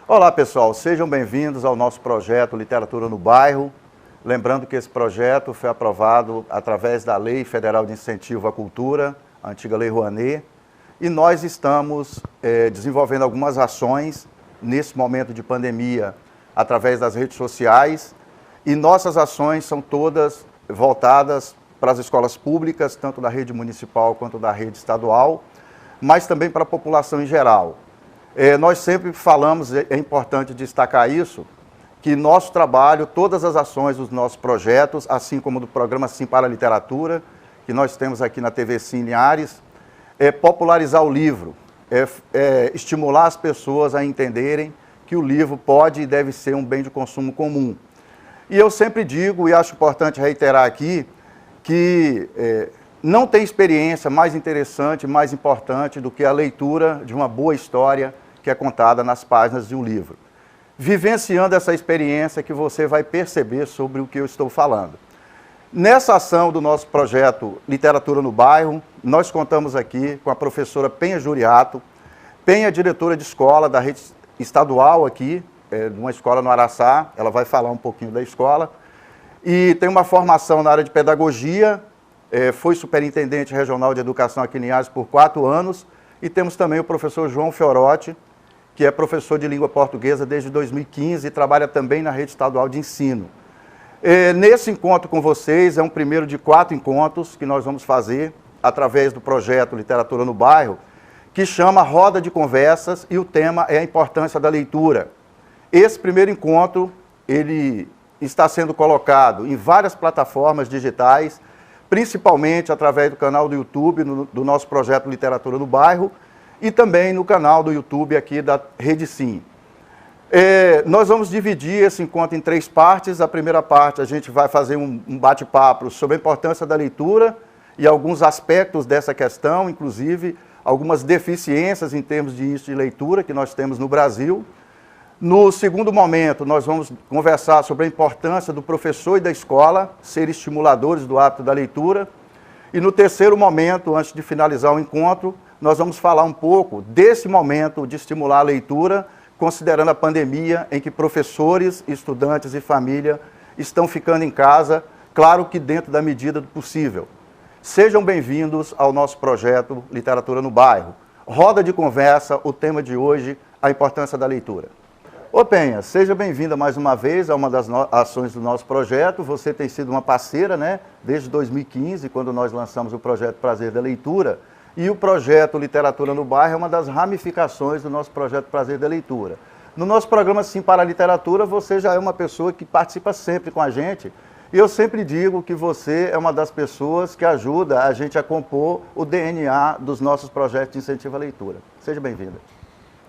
Olá pessoal, sejam bem-vindos ao nosso projeto Literatura no Bairro. Lembrando que esse projeto foi aprovado através da Lei Federal de Incentivo à Cultura, a antiga Lei Rouanet, e nós estamos desenvolvendo algumas ações nesse momento de pandemia através das redes sociais, e nossas ações são todas voltadas para as escolas públicas, tanto da rede municipal quanto da rede estadual, mas também para a população em geral. Nós sempre falamos, é importante destacar isso, que nosso trabalho, todas as ações dos nossos projetos, assim como do programa Sim para a Literatura, que nós temos aqui na TV Sim Linhares, é popularizar o livro, estimular as pessoas a entenderem que o livro pode e deve ser um bem de consumo comum. E eu sempre digo, e acho importante reiterar aqui, que não tem experiência mais interessante, mais importante do que a leitura de uma boa história que é contada nas páginas de um livro. Vivenciando essa experiência que você vai perceber sobre o que eu estou falando. Nessa ação do nosso projeto Literatura no Bairro, nós contamos aqui com a professora Penha Juriato. Penha é diretora de escola da rede estadual aqui, de uma escola no Araçá, ela vai falar um pouquinho da escola, e tem uma formação na área de pedagogia, foi superintendente regional de educação aqui em Linhares por 4 anos, e temos também o professor João Fiorotti, que é professor de língua portuguesa desde 2015 e trabalha também na rede estadual de ensino. Nesse encontro com vocês, é um primeiro de 4 encontros que nós vamos fazer através do projeto Literatura no Bairro, que chama Roda de Conversas, e o tema é a importância da leitura. Esse primeiro encontro, ele está sendo colocado em várias plataformas digitais, principalmente através do canal do YouTube, do nosso projeto Literatura no Bairro, e também no canal do YouTube aqui da Rede Sim. Nós vamos dividir esse encontro em 3 partes. A primeira parte a gente vai fazer um bate-papo sobre a importância da leitura e alguns aspectos dessa questão, inclusive algumas deficiências em termos de índice de leitura que nós temos no Brasil. No segundo momento, nós vamos conversar sobre a importância do professor e da escola ser estimuladores do hábito da leitura. E no terceiro momento, antes de finalizar o encontro, nós vamos falar um pouco desse momento de estimular a leitura, considerando a pandemia em que professores, estudantes e família estão ficando em casa, claro que dentro da medida do possível. Sejam bem-vindos ao nosso projeto Literatura no Bairro. Roda de conversa, o tema de hoje, a importância da leitura. Ô Penha, seja bem-vinda mais uma vez a uma das ações do nosso projeto. Você tem sido uma parceira, né, desde 2015, quando nós lançamos o projeto Prazer da Leitura. E o projeto Literatura no Bairro é uma das ramificações do nosso projeto Prazer da Leitura. No nosso programa Sim para a Literatura, você já é uma pessoa que participa sempre com a gente. E eu sempre digo que você é uma das pessoas que ajuda a gente a compor o DNA dos nossos projetos de incentivo à leitura. Seja bem-vinda.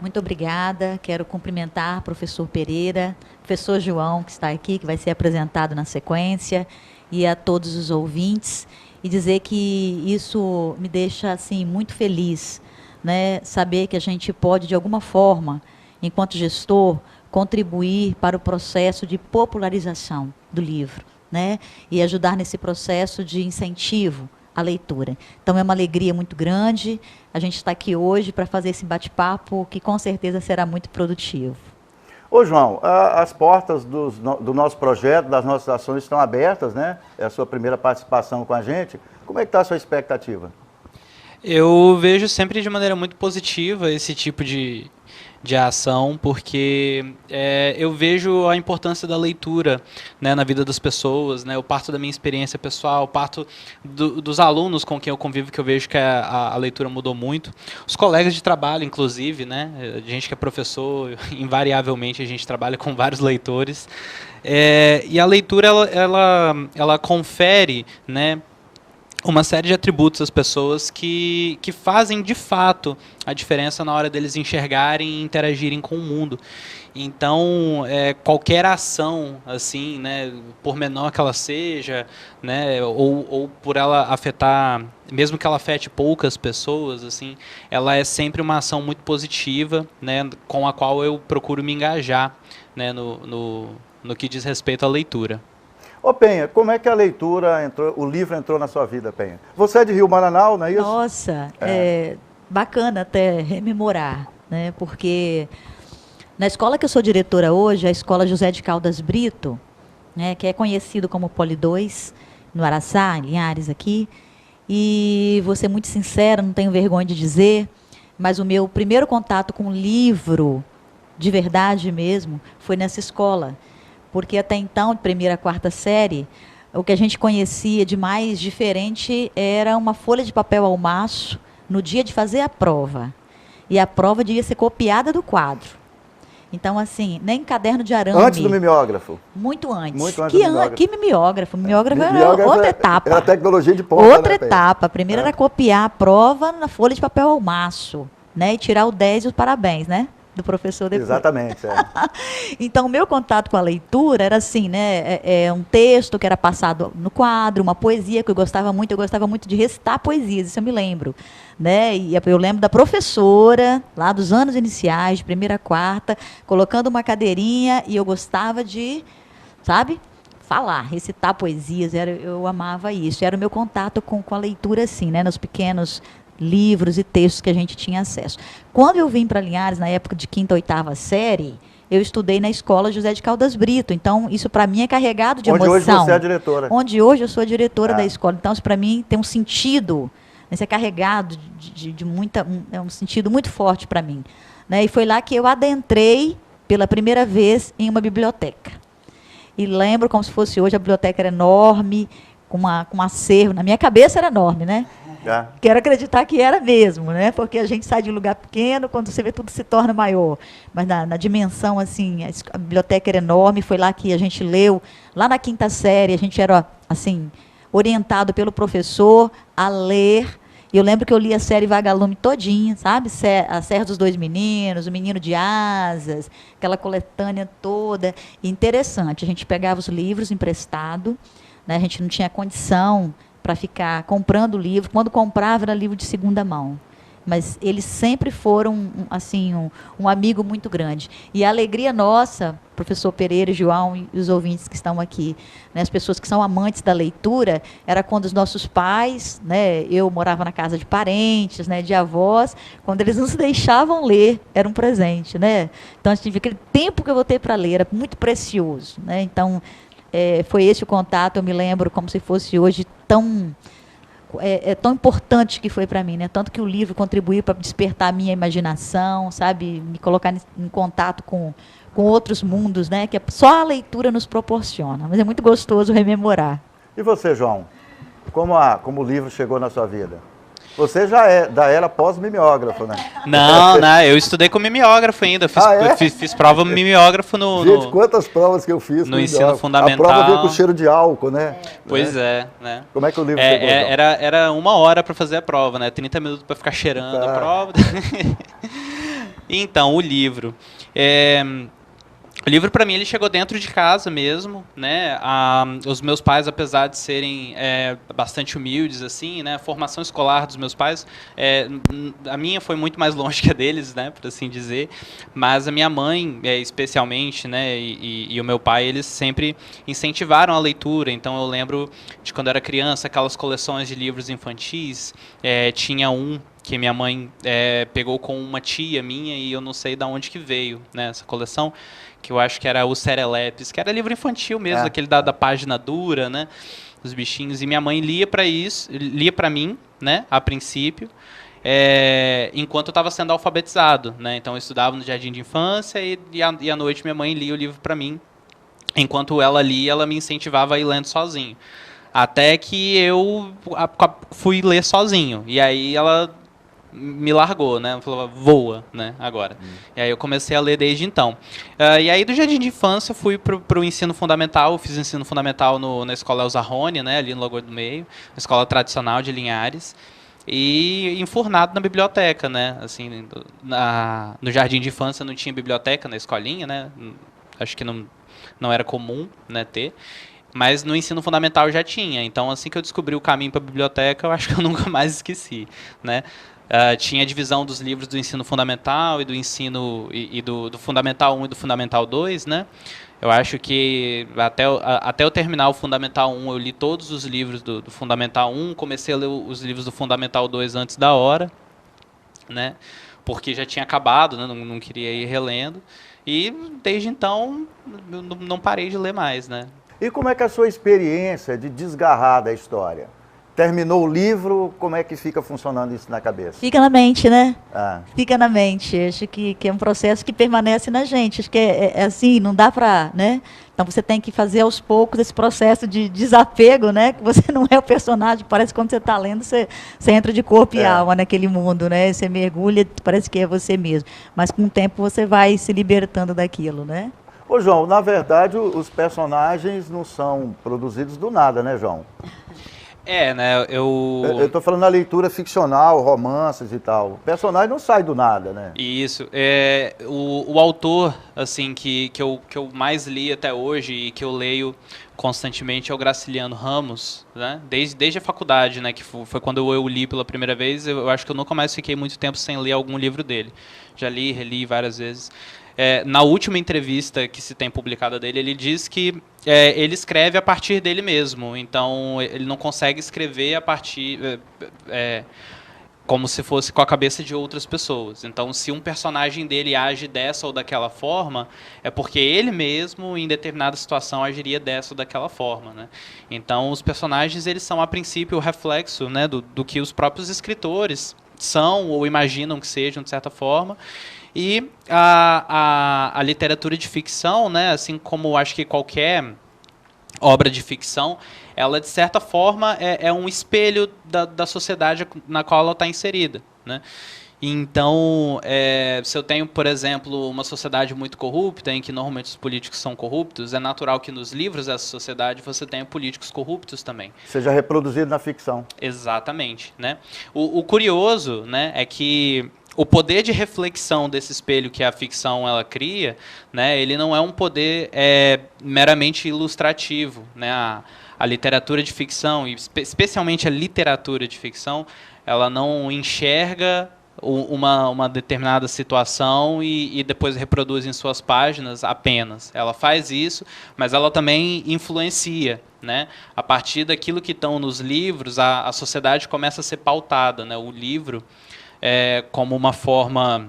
Muito obrigada, quero cumprimentar o professor Pereira, professor João, que está aqui, que vai ser apresentado na sequência, e a todos os ouvintes, e dizer que isso me deixa assim, muito feliz, né? Saber que a gente pode, de alguma forma, enquanto gestor, contribuir para o processo de popularização do livro, né? E ajudar nesse processo de incentivo à leitura. Então é uma alegria muito grande, a gente está aqui hoje para fazer esse bate-papo que com certeza será muito produtivo. Ô João, as portas do nosso projeto, das nossas ações estão abertas, né? É a sua primeira participação com a gente. Como é que está a sua expectativa? Eu vejo sempre de maneira muito positiva esse tipo de ação, porque eu vejo a importância da leitura, né, na vida das pessoas, né? Eu parto da minha experiência pessoal, parto dos alunos com quem eu convivo, que eu vejo que a leitura mudou muito. Os colegas de trabalho, inclusive, né? A gente que é professor, invariavelmente a gente trabalha com vários leitores. E a leitura, ela confere, né, uma série de atributos às pessoas que fazem, de fato, a diferença na hora deles enxergarem e interagirem com o mundo. Então, qualquer ação, assim, né, por menor que ela seja, né, ou por ela afetar, mesmo que ela afete poucas pessoas, assim, ela é sempre uma ação muito positiva, né, com a qual eu procuro me engajar, né, no que diz respeito à leitura. Ô Penha, como é que a leitura entrou, o livro entrou na sua vida, Penha? Você é de Rio Bananal, não é isso? Nossa, bacana até rememorar, né? Porque Na escola que eu sou diretora hoje, a Escola José de Caldas Brito, né, que é conhecido como Poli 2, no Araçá, em Linhares aqui, e vou ser muito sincera, não tenho vergonha de dizer, mas o meu primeiro contato com livro, de verdade mesmo, foi nessa escola. Porque até então, de primeira a quarta série, o que a gente conhecia de mais diferente era uma folha de papel ao maço no dia de fazer a prova. E a prova devia ser copiada do quadro. Então, assim, nem caderno de arame. Antes do mimeógrafo. Muito antes. Muito antes do mimeógrafo. Que mimeógrafo? Mimeógrafo era Mimeógrafo outra etapa. Era tecnologia de ponta. Outra né, etapa. A primeira era copiar a prova na folha de papel ao maço, né? E tirar o 10 e os parabéns, né? Do professor depois. Exatamente. É. Então, o meu contato com a leitura era assim, né? Um texto que era passado no quadro, uma poesia que eu gostava muito de recitar poesias, isso eu me lembro. Né? E eu lembro da professora, lá dos anos iniciais, de primeira a quarta, colocando uma cadeirinha e eu gostava de, sabe, falar, recitar poesias, eu amava isso. Era o meu contato com a leitura, assim, né? Nos pequenos livros e textos que a gente tinha acesso. Quando eu vim para Linhares, na época de quinta, oitava série, eu estudei na escola José de Caldas Brito. Então, isso para mim é carregado de emoção. Onde hoje você é a diretora. Onde hoje eu sou a diretora da escola. Então, isso para mim tem um sentido, isso é carregado de muita, é um sentido muito forte para mim. Né? E foi lá que eu adentrei pela primeira vez em uma biblioteca. E lembro como se fosse hoje, a biblioteca era enorme, com um acervo. Na minha cabeça era enorme, né? Quero acreditar que era mesmo, né? Porque a gente sai de um lugar pequeno, quando você vê tudo se torna maior. Mas na dimensão, assim, a biblioteca era enorme, foi lá que a gente leu, lá na quinta série, a gente era, assim, orientado pelo professor a ler. E eu lembro que eu li a série Vagalume todinha, sabe? A Serra dos Dois Meninos, O Menino de Asas, aquela coletânea toda. E interessante, a gente pegava os livros emprestados, né? A gente não tinha condição para ficar comprando livro. Quando comprava, era livro de segunda mão. Mas eles sempre foram, assim, um amigo muito grande. E a alegria nossa, professor Pereira, João e os ouvintes que estão aqui, né, as pessoas que são amantes da leitura, era quando os nossos pais, né, eu morava na casa de parentes, né, de avós, quando eles nos deixavam ler, era um presente. Né? Então, assim, aquele tempo que eu vou ter para ler era muito precioso. Né? Então, foi esse o contato, eu me lembro como se fosse hoje tão importante que foi para mim, né? Tanto que o livro contribuiu para despertar a minha imaginação, sabe, me colocar em contato com outros mundos, né? Que só a leitura nos proporciona. Mas é muito gostoso rememorar. E você, João? Como o livro chegou na sua vida? Você já é da era pós-mimeógrafo, né? Não, eu estudei com mimeógrafo ainda. Fiz prova mimeógrafo no... Gente, quantas provas que eu fiz no ensino fundamental. A prova veio com cheiro de álcool, né? Pois é, né? Como é que o livro chegou? Era 1 hora para fazer a prova, né? 30 minutos para ficar cheirando a prova. Então, o livro. O livro, para mim, ele chegou dentro de casa mesmo, né? Os meus pais, apesar de serem bastante humildes, assim, né? A formação escolar dos meus pais, a minha foi muito mais longe que a deles, né? Por assim dizer. Mas a minha mãe, especialmente, né? E o meu pai, eles sempre incentivaram a leitura. Então, eu lembro de quando eu era criança, aquelas coleções de livros infantis. Tinha um que minha mãe pegou com uma tia minha e eu não sei de onde que veio, né? Essa coleção, que eu acho que era o Serelepes, que era livro infantil mesmo, aquele da página dura, né, dos bichinhos, e minha mãe lia para mim, né, a princípio, enquanto eu estava sendo alfabetizado, né, então eu estudava no jardim de infância e à noite minha mãe lia o livro para mim, enquanto ela lia, ela me incentivava a ir lendo sozinho, até que eu fui ler sozinho, e aí ela me largou, né? Falou, voa, né? Agora. E aí eu comecei a ler desde então. E aí do jardim de infância fui pro ensino fundamental. Fiz ensino fundamental na escola Elza Rony, né? Ali no Lagoa do Meio, escola tradicional de Linhares. E enfurnado na biblioteca, né? Assim, no jardim de infância não tinha biblioteca na escolinha, né? Acho que não era comum, né, ter. Mas no ensino fundamental já tinha. Então, assim que eu descobri o caminho para a biblioteca, eu acho que eu nunca mais esqueci, né? Tinha a divisão dos livros do ensino fundamental e do ensino do Fundamental 1 e do Fundamental 2, né? Eu acho que até eu terminar o Fundamental 1, eu li todos os livros do Fundamental 1, comecei a ler os livros do Fundamental 2 antes da hora, né? porque já tinha acabado, né, não queria ir relendo. E desde então eu não parei de ler mais, né? E como é que é a sua experiência de desgarrar da história? Terminou o livro, como é que fica funcionando isso na cabeça? Fica na mente, né? Ah, Fica na mente. Acho que é um processo que permanece na gente. Acho que é assim, não dá para, né? Então você tem que fazer aos poucos esse processo de desapego, né? Que você não é o personagem, parece que quando você está lendo, você entra de corpo e alma naquele mundo, né? Você mergulha, parece que é você mesmo. Mas com o tempo você vai se libertando daquilo, né? Ô, João, na verdade os personagens não são produzidos do nada, né, João? Né, Eu estou falando da leitura ficcional, romances e tal. O personagem não sai do nada, né? Isso. O autor, assim, que eu mais li até hoje e que eu leio constantemente é o Graciliano Ramos, né? Desde a faculdade, né? Que foi quando eu o li pela primeira vez. Eu acho que eu nunca mais fiquei muito tempo sem ler algum livro dele. Já li, reli várias vezes. Na última entrevista que se tem publicada dele, ele diz que ele escreve a partir dele mesmo. Então, ele não consegue escrever a partir... como se fosse com a cabeça de outras pessoas. Então, se um personagem dele age dessa ou daquela forma, é porque ele mesmo, em determinada situação, agiria dessa ou daquela forma, né? Então, os personagens, eles são, a princípio, o reflexo, né, do que os próprios escritores são ou imaginam que sejam, de certa forma. E a literatura de ficção, né, assim como acho que qualquer obra de ficção, ela, de certa forma, é um espelho da sociedade na qual ela está inserida, né? Então, se eu tenho, por exemplo, uma sociedade muito corrupta, em que normalmente os políticos são corruptos, é natural que nos livros dessa sociedade você tenha políticos corruptos também. Seja reproduzido na ficção. Exatamente, né? O curioso, né, é que o poder de reflexão desse espelho que a ficção ela cria, né, ele não é um poder meramente ilustrativo, né? A literatura de ficção, e especialmente a literatura de ficção, ela não enxerga uma determinada situação e depois reproduz em suas páginas apenas. Ela faz isso, mas ela também influencia, né? A partir daquilo que estão nos livros, a sociedade começa a ser pautada, né? O livro como uma forma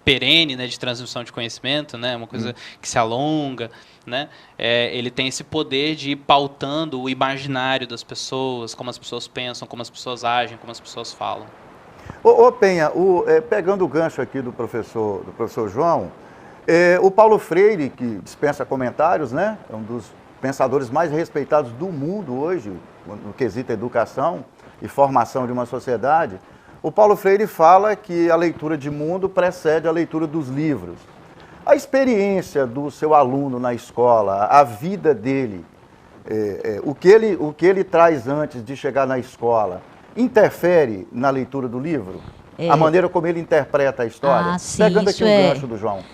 perene, né, de transmissão de conhecimento, né, uma coisa que se alonga, né, ele tem esse poder de ir pautando o imaginário das pessoas, como as pessoas pensam, como as pessoas agem, como as pessoas falam. Ô Penha, pegando o gancho aqui do professor João, o Paulo Freire, que dispensa comentários, né, é um dos pensadores mais respeitados do mundo hoje, no quesito educação e formação de uma sociedade. O Paulo Freire fala que a leitura de mundo precede a leitura dos livros. A experiência do seu aluno na escola, a vida dele, o que ele traz antes de chegar na escola, interfere na leitura do livro? A maneira como ele interpreta a história? Sim, pegando aqui o gancho do João.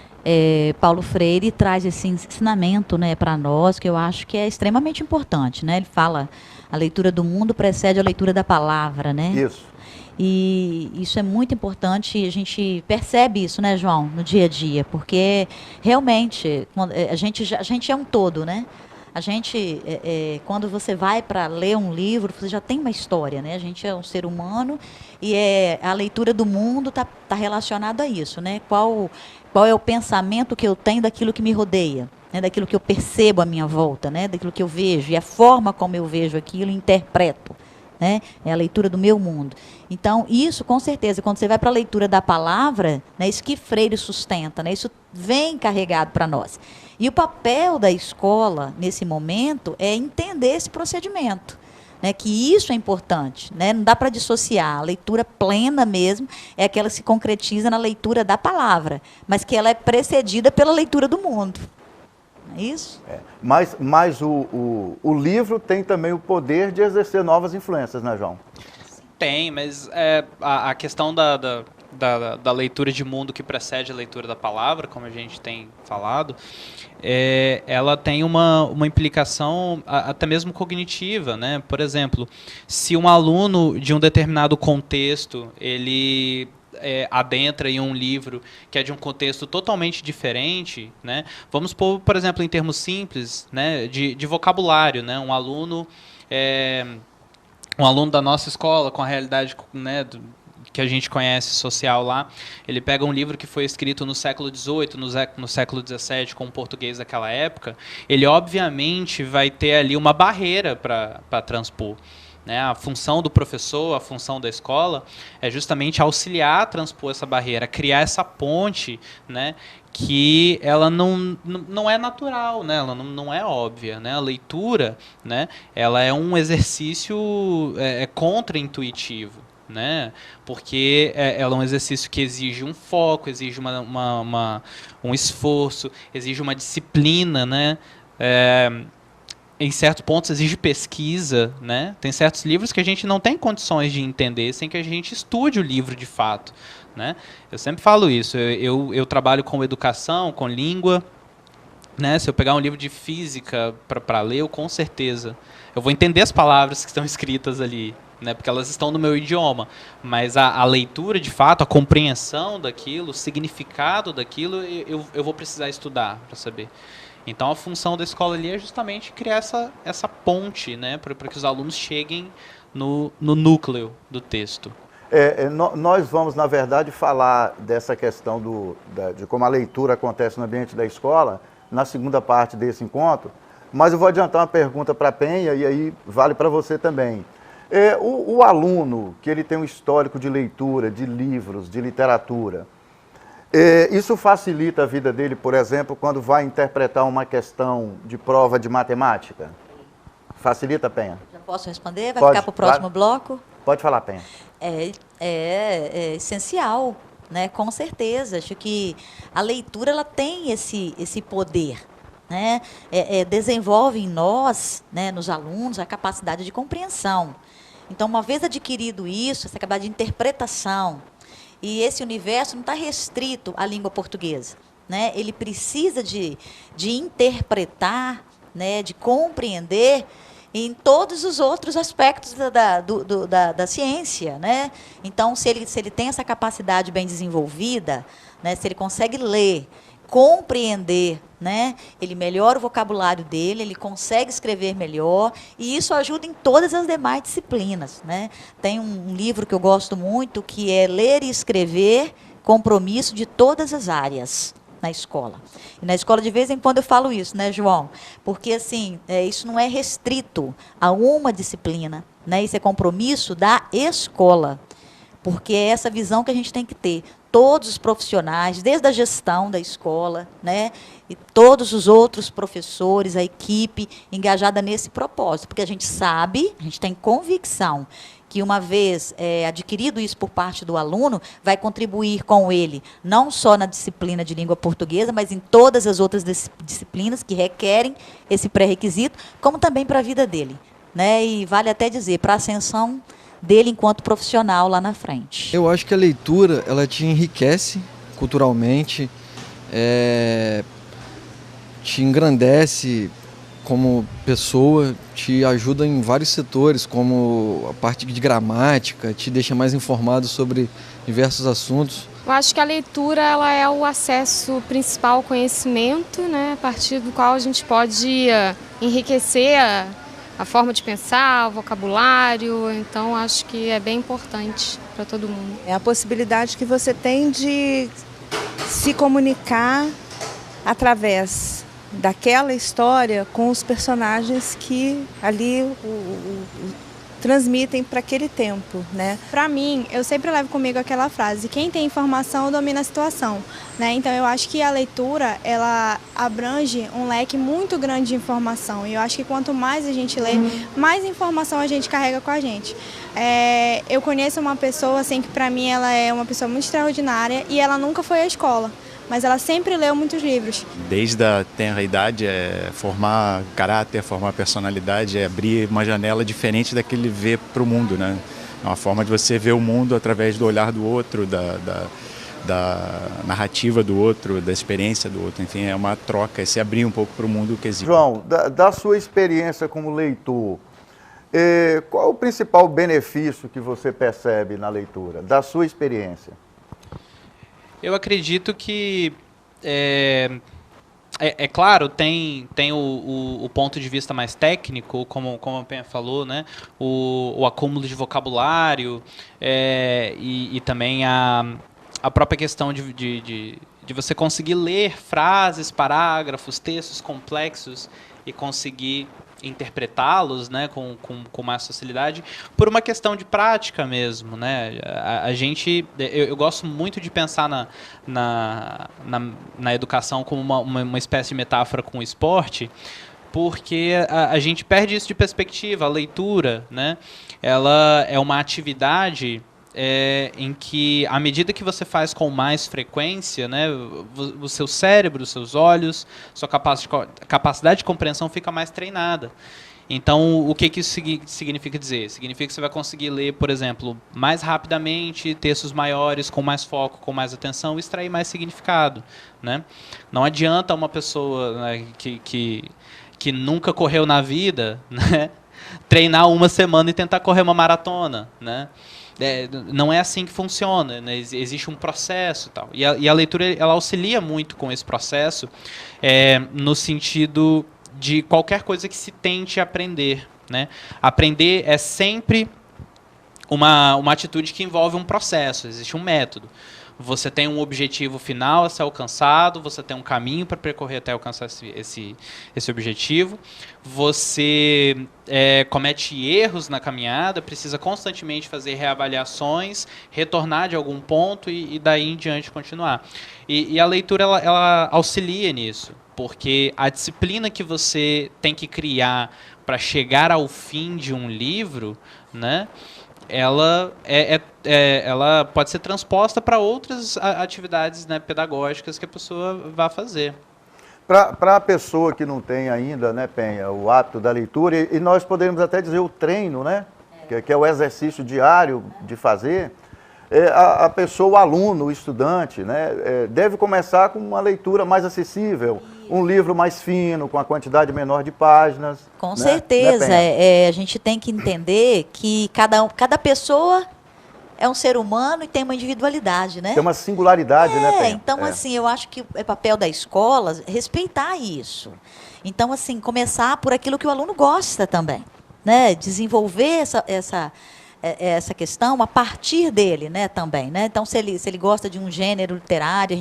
Paulo Freire traz esse ensinamento, né, para nós, que eu acho que é extremamente importante, né? Ele fala, a leitura do mundo precede a leitura da palavra, né? Isso. E isso é muito importante e a gente percebe isso, né, João, no dia a dia, porque realmente a gente é um todo, né? A gente, quando você vai para ler um livro, você já tem uma história, né? A gente é um ser humano e a leitura do mundo tá relacionada a isso, né? Qual é o pensamento que eu tenho daquilo que me rodeia, né? Daquilo que eu percebo à minha volta, né? Daquilo que eu vejo e a forma como eu vejo aquilo e interpreto. Né? É a leitura do meu mundo. Então, isso, com certeza, quando você vai para a leitura da palavra, né, isso que Freire sustenta, né, isso vem carregado para nós. E o papel da escola, nesse momento, é entender esse procedimento. Né, que isso é importante. Né, não dá para dissociar. A leitura plena mesmo é aquela que se concretiza na leitura da palavra, mas que ela é precedida pela leitura do mundo. Isso? Mas o livro tem também o poder de exercer novas influências, né, João? Tem, mas a questão da leitura de mundo que precede a leitura da palavra, como a gente tem falado, ela tem uma implicação até mesmo cognitiva, né? Por exemplo, se um aluno de um determinado contexto, ele adentra em um livro que é de um contexto totalmente diferente, né? Vamos pôr, por exemplo, em termos simples, né, de vocabulário, né? Um aluno da nossa escola, com a realidade, né, que a gente conhece social lá, ele pega um livro que foi escrito no século XVIII, no século XVII, com o português daquela época, ele obviamente vai ter ali uma barreira para transpor. Né? A função do professor, a função da escola, é justamente auxiliar a transpor essa barreira, criar essa ponte, né? Que ela não é natural, né? Ela não é óbvia. Né? A leitura, né? Ela é um exercício contra-intuitivo. Né? Porque ela é um exercício que exige um foco, exige um esforço, exige uma disciplina, né? Em certos pontos exige pesquisa, né? Tem certos livros que a gente não tem condições de entender sem que a gente estude o livro de fato, né? Eu sempre falo isso, eu trabalho com educação, com língua, né? Se eu pegar um livro de física para ler, eu com certeza eu vou entender as palavras que estão escritas ali, né? Porque elas estão no meu idioma, mas a leitura de fato, a compreensão daquilo, o significado daquilo, eu vou precisar estudar para saber. Então a função da escola ali é justamente criar essa ponte, né, para que os alunos cheguem no núcleo do texto. Nós vamos, na verdade, falar dessa questão de como a leitura acontece no ambiente da escola na segunda parte desse encontro, mas eu vou adiantar uma pergunta para a Penha e aí vale para você também. O aluno que ele tem um histórico de leitura, de livros, de literatura, isso facilita a vida dele, por exemplo, quando vai interpretar uma questão de prova de matemática? Facilita, Penha? Já posso responder? Vai Pode, ficar para o próximo bloco? Pode falar, Penha. É essencial, né? Com certeza. Acho que a leitura ela tem esse poder. Né? Desenvolve em nós, né, nos alunos, a capacidade de compreensão. Então, uma vez adquirido isso, essa capacidade de interpretação, e esse universo não está restrito à língua portuguesa. Né? Ele precisa de interpretar, né, de compreender em todos os outros aspectos da ciência. Né? Então, se ele tem essa capacidade bem desenvolvida, né, se ele consegue ler, compreender, né, ele melhora o vocabulário dele, ele consegue escrever melhor, e isso ajuda em todas as demais disciplinas. Né? Tem um livro que eu gosto muito, que é Ler e Escrever, Compromisso de Todas as Áreas na escola. E na escola, de vez em quando, eu falo isso, né, João? Porque, assim, isso não é restrito a uma disciplina, né? Isso é compromisso da escola, porque é essa visão que a gente tem que ter. Todos os profissionais, desde a gestão da escola, né, e todos os outros professores, a equipe engajada nesse propósito, porque a gente sabe, a gente tem convicção que uma vez adquirido isso por parte do aluno, vai contribuir com ele, não só na disciplina de língua portuguesa, mas em todas as outras disciplinas que requerem esse pré-requisito, como também para a vida dele. Né, e vale até dizer, para a ascensão dele enquanto profissional lá na frente. Eu acho que a leitura, ela te enriquece culturalmente, te engrandece como pessoa, te ajuda em vários setores, como a parte de gramática, te deixa mais informado sobre diversos assuntos. Eu acho que a leitura ela é o acesso principal ao conhecimento, né, a partir do qual a gente pode enriquecer a forma de pensar, o vocabulário, então acho que é bem importante para todo mundo. É a possibilidade que você tem de se comunicar através daquela história com os personagens que ali transmitem para aquele tempo, né? Para mim, eu sempre levo comigo aquela frase: quem tem informação domina a situação, né? Então eu acho que a leitura, ela abrange um leque muito grande de informação, e eu acho que quanto mais a gente lê, mais informação a gente carrega com a gente. Eu conheço uma pessoa assim que para mim ela é uma pessoa muito extraordinária e ela nunca foi à escola, mas ela sempre leu muitos livros. Desde a tenra idade, formar caráter, formar personalidade, abrir uma janela diferente daquele ver para o mundo, né? É uma forma de você ver o mundo através do olhar do outro, da narrativa do outro, da experiência do outro. Enfim, é uma troca, é se abrir um pouco para o mundo que existe. João, da sua experiência como leitor, qual o principal benefício que você percebe na leitura, da sua experiência? Eu acredito que É claro, tem o ponto de vista mais técnico, como a Penha falou, né? O acúmulo de vocabulário e também a própria questão de você conseguir ler frases, parágrafos, textos complexos e conseguir interpretá-los, né, com mais facilidade, por uma questão de prática mesmo, né? Eu gosto muito de pensar na educação como uma espécie de metáfora com o esporte, porque a gente perde isso de perspectiva. A leitura, né, ela é uma atividade em que, à medida que você faz com mais frequência, né, o seu cérebro, os seus olhos, sua capacidade de compreensão fica mais treinada. Então, o que isso significa dizer? Significa que você vai conseguir ler, por exemplo, mais rapidamente, textos maiores, com mais foco, com mais atenção, e extrair mais significado, né? Não adianta uma pessoa, né, que nunca correu na vida, né, treinar uma semana e tentar correr uma maratona, né? Não é assim que funciona, né? Existe um processo e tal. E a leitura, ela auxilia muito com esse processo, no sentido de qualquer coisa que se tente aprender, né? Aprender é sempre uma atitude que envolve um processo, existe um método. Você tem um objetivo final a ser alcançado, você tem um caminho para percorrer até alcançar esse objetivo. Você comete erros na caminhada, precisa constantemente fazer reavaliações, retornar de algum ponto e daí em diante continuar. E a leitura ela auxilia nisso, porque a disciplina que você tem que criar para chegar ao fim de um livro, né, ela pode ser transposta para outras atividades, né, pedagógicas que a pessoa vai fazer. Para a pessoa que não tem ainda, né, Penha, o hábito da leitura, e nós poderíamos até dizer o treino, né, que é o exercício diário de fazer, a pessoa, o aluno, o estudante, né, deve começar com uma leitura mais acessível, um livro mais fino, com a quantidade menor de páginas. Com certeza. A gente tem que entender que cada pessoa é um ser humano e tem uma individualidade, né? Tem uma singularidade, né, Penha? Então, assim, eu acho que é papel da escola respeitar isso. Então, assim, começar por aquilo que o aluno gosta também, né? Desenvolver essa questão a partir dele, né, também, né? Então, se ele gosta de um gênero literário,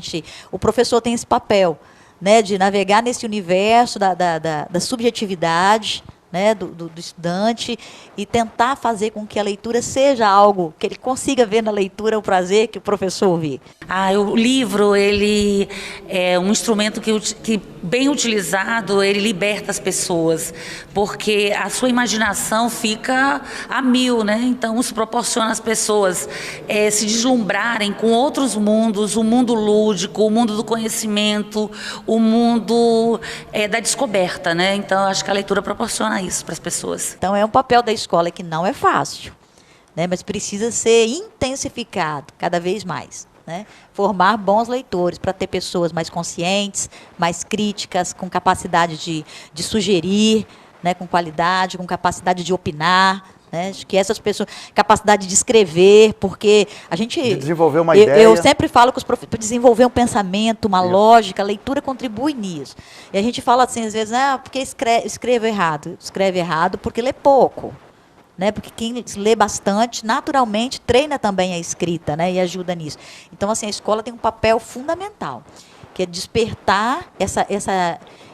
o professor tem esse papel, né, de navegar nesse universo da subjetividade, né, do estudante e tentar fazer com que a leitura seja algo que ele consiga ver na leitura o prazer que o professor vê. O livro, ele é um instrumento que bem utilizado, ele liberta as pessoas, porque a sua imaginação fica a mil, né? Então, isso proporciona às pessoas se deslumbrarem com outros mundos, o mundo lúdico, o mundo do conhecimento, o mundo da descoberta, né? Então, eu acho que a leitura proporciona isso para as pessoas. Então, é um papel da escola que não é fácil, né? Mas precisa ser intensificado cada vez mais. Né? Formar bons leitores para ter pessoas mais conscientes, mais críticas, com capacidade de sugerir, né? Com qualidade, com capacidade de opinar. Né? Acho que essas pessoas, capacidade de escrever, porque a gente... De desenvolver uma ideia. Eu sempre falo que os professores, para desenvolver um pensamento, uma lógica, a leitura contribui nisso. E a gente fala assim, às vezes, porque escreve errado. Escreve errado porque lê pouco. Né? Porque quem lê bastante, naturalmente, treina também a escrita, né? E ajuda nisso. Então, assim, a escola tem um papel fundamental, que é despertar essa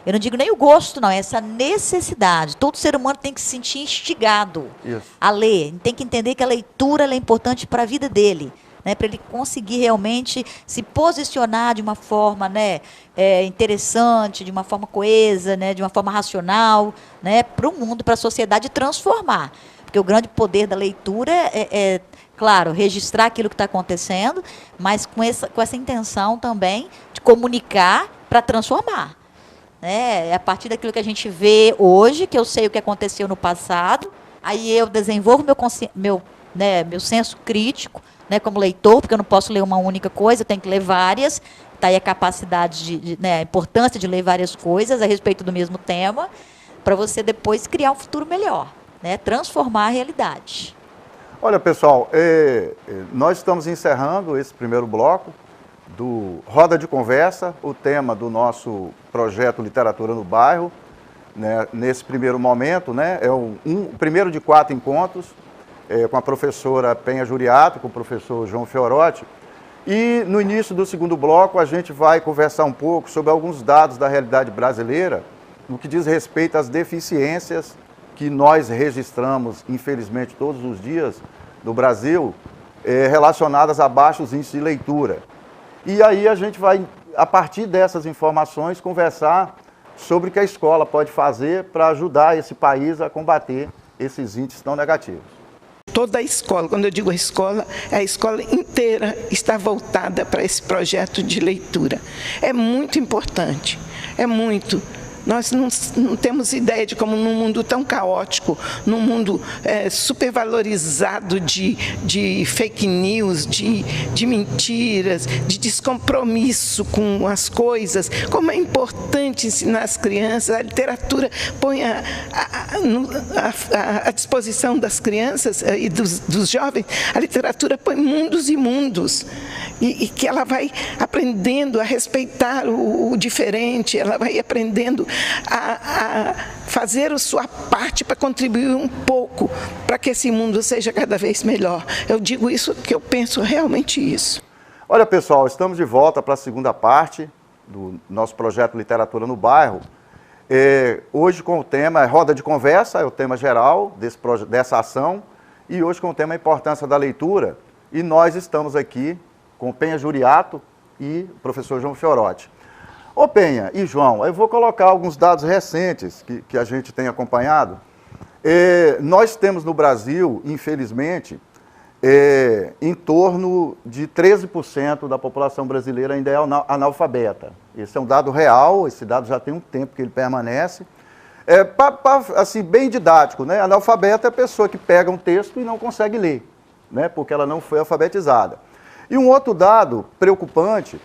eu não digo nem o gosto, não, essa necessidade. Todo ser humano tem que se sentir instigado a ler. Tem que entender que a leitura é importante para a vida dele. Né, para ele conseguir realmente se posicionar de uma forma, né, interessante, de uma forma coesa, né, de uma forma racional, né, para o mundo, para a sociedade, transformar. Porque o grande poder da leitura claro, registrar aquilo que está acontecendo, mas com essa intenção também de comunicar para transformar. Né? É a partir daquilo que a gente vê hoje, que eu sei o que aconteceu no passado, aí eu desenvolvo meu senso crítico, né, como leitor, porque eu não posso ler uma única coisa, eu tenho que ler várias. Está aí a capacidade, a importância de ler várias coisas a respeito do mesmo tema, para você depois criar um futuro melhor, né, transformar a realidade. Olha, pessoal, nós estamos encerrando esse primeiro bloco do Roda de Conversa, o tema do nosso projeto Literatura no Bairro. Né, nesse primeiro momento, né, é o primeiro de 4 encontros, com a professora Penha Juriato, com o professor João Fiorotti. E no início do segundo bloco a gente vai conversar um pouco sobre alguns dados da realidade brasileira, no que diz respeito às deficiências que nós registramos, infelizmente, todos os dias no Brasil, relacionadas a baixos índices de leitura. E aí a gente vai, a partir dessas informações, conversar sobre o que a escola pode fazer para ajudar esse país a combater esses índices tão negativos. Toda a escola, quando eu digo a escola inteira está voltada para esse projeto de leitura. É muito importante, é muito. Nós não temos ideia de como num mundo tão caótico, num mundo supervalorizado de fake news, de mentiras, de descompromisso com as coisas, como é importante ensinar as crianças. A literatura põe à disposição das crianças e dos jovens, a literatura põe mundos e mundos, e que ela vai aprendendo a respeitar o diferente, ela vai aprendendo a fazer a sua parte para contribuir um pouco para que esse mundo seja cada vez melhor. Eu digo isso porque eu penso realmente isso. Olha, pessoal, estamos de volta para a segunda parte do nosso projeto Literatura no Bairro. Hoje com o tema Roda de Conversa, é o tema geral dessa ação, e hoje com o tema a importância da leitura. E nós estamos aqui com Penha Juriato e o professor João Fiorotti. Ô Penha e João, eu vou colocar alguns dados recentes que a gente tem acompanhado. Nós temos no Brasil, infelizmente, em torno de 13% da população brasileira ainda é analfabeta. Esse é um dado real, esse dado já tem um tempo que ele permanece. Assim, bem didático, né? Analfabeta é a pessoa que pega um texto e não consegue ler, né? Porque ela não foi alfabetizada. E um outro dado preocupante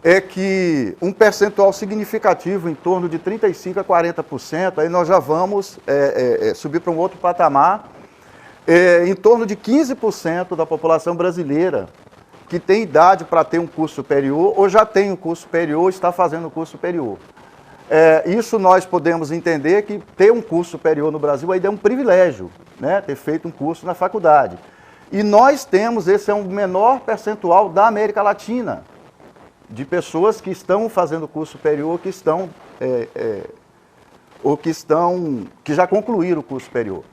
é que um percentual significativo, em torno de 35% a 40%, aí nós já vamos subir para um outro patamar, em torno de 15% da população brasileira que tem idade para ter um curso superior, ou já tem um curso superior, ou está fazendo um curso superior. Isso nós podemos entender que ter um curso superior no Brasil ainda é um privilégio, né? Ter feito um curso na faculdade. E nós temos, esse é um menor percentual da América Latina, de pessoas que estão fazendo curso superior, que estão, que já concluíram o curso superior.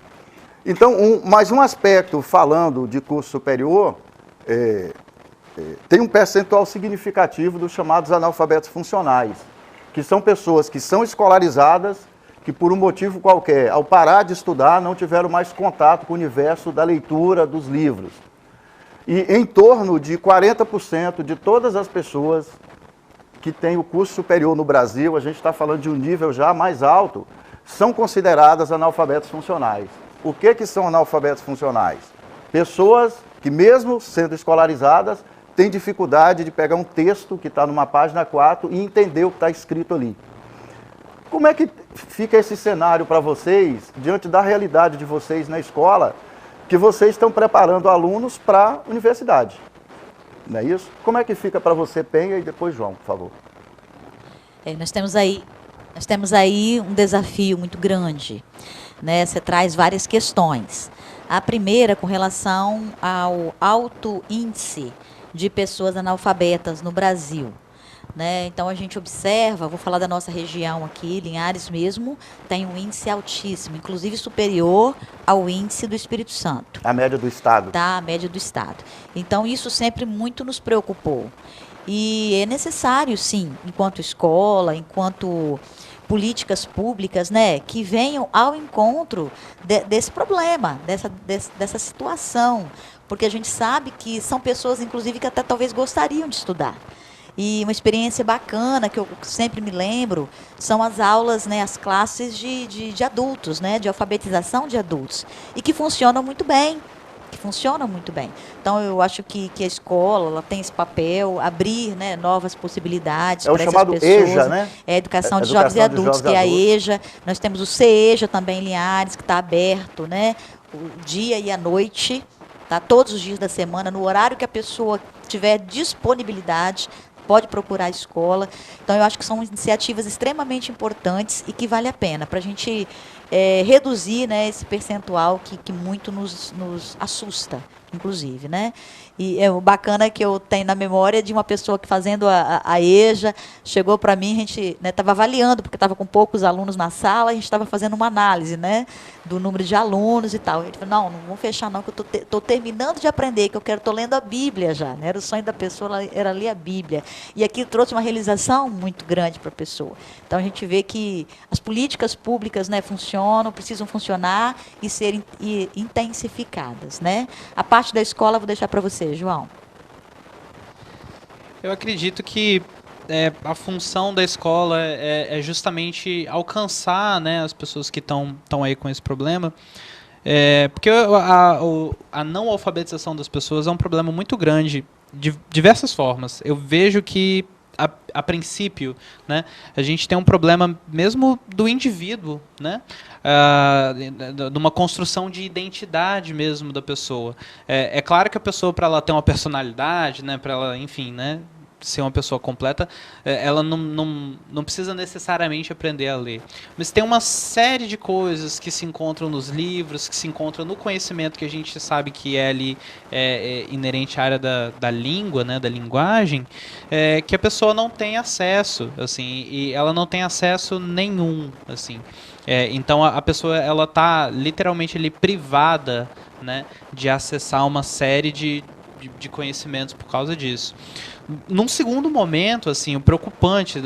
Então, mais um aspecto, falando de curso superior, tem um percentual significativo dos chamados analfabetos funcionais, que são pessoas que são escolarizadas, que por um motivo qualquer, ao parar de estudar, não tiveram mais contato com o universo da leitura dos livros. E em torno de 40% de todas as pessoas que têm o curso superior no Brasil, a gente está falando de um nível já mais alto, são consideradas analfabetos funcionais. O que são analfabetos funcionais? Pessoas que, mesmo sendo escolarizadas, têm dificuldade de pegar um texto que está numa página 4 e entender o que está escrito ali. Como é que fica esse cenário para vocês, diante da realidade de vocês na escola, que vocês estão preparando alunos para a universidade? Não é isso? Como é que fica para você, Penha, e depois João, por favor? Nós temos aí um desafio muito grande, né? Você traz várias questões. A primeira, com relação ao alto índice de pessoas analfabetas no Brasil. Né? Então, a gente observa, vou falar da nossa região aqui, Linhares mesmo, tem um índice altíssimo, inclusive superior ao índice do Espírito Santo. A média do Estado. Tá, a média do Estado. Então, isso sempre muito nos preocupou. E é necessário, sim, enquanto escola, enquanto políticas públicas, né, que venham ao encontro desse problema, dessa situação, porque a gente sabe que são pessoas, inclusive, que até talvez gostariam de estudar. E uma experiência bacana, que eu sempre me lembro, são as aulas, né, as classes de adultos, né, de alfabetização de adultos, e que funcionam muito bem. Então, eu acho que a escola ela tem esse papel, abrir, né, novas possibilidades para essas pessoas. É o chamado EJA, né? É a Educação de Jovens e Adultos, que é a EJA. Nós temos o CEJA também em Linhares, que está aberto, né, o dia e a noite, tá, todos os dias da semana, no horário que a pessoa tiver disponibilidade, pode procurar a escola. Então, eu acho que são iniciativas extremamente importantes e que vale a pena para a gente reduzir, né, esse percentual que muito nos assusta, inclusive, né? E é o bacana que eu tenho na memória de uma pessoa que fazendo a EJA, chegou para mim, a gente estava avaliando, porque estava com poucos alunos na sala, a gente estava fazendo uma análise, né, do número de alunos e tal. Ele falou, não vou fechar não, que eu estou terminando de aprender, que eu estou lendo a Bíblia já, né? Era o sonho da pessoa, era ler a Bíblia. E aquilo trouxe uma realização muito grande para a pessoa. Então, a gente vê que as políticas públicas, né, funcionam, precisam funcionar e serem intensificadas, né? A parte da escola, vou deixar para você, João. Eu acredito que a função da escola é justamente alcançar, né, as pessoas que estão aí com esse problema, porque a não alfabetização das pessoas é um problema muito grande, de diversas formas. Eu vejo que, a princípio, né, a gente tem um problema mesmo do indivíduo, né, de uma construção de identidade mesmo da pessoa. É claro que a pessoa, para ela ter uma personalidade, né, para ela, enfim, né, ser uma pessoa completa, ela não precisa necessariamente aprender a ler. Mas tem uma série de coisas que se encontram nos livros, que se encontram no conhecimento que a gente sabe que é ali inerente à área da língua, né, da linguagem, que a pessoa não tem acesso, assim, e ela não tem acesso nenhum, assim. Então a pessoa, ela está literalmente ali privada, né, de acessar uma série de conhecimentos por causa disso. Num segundo momento, assim, o preocupante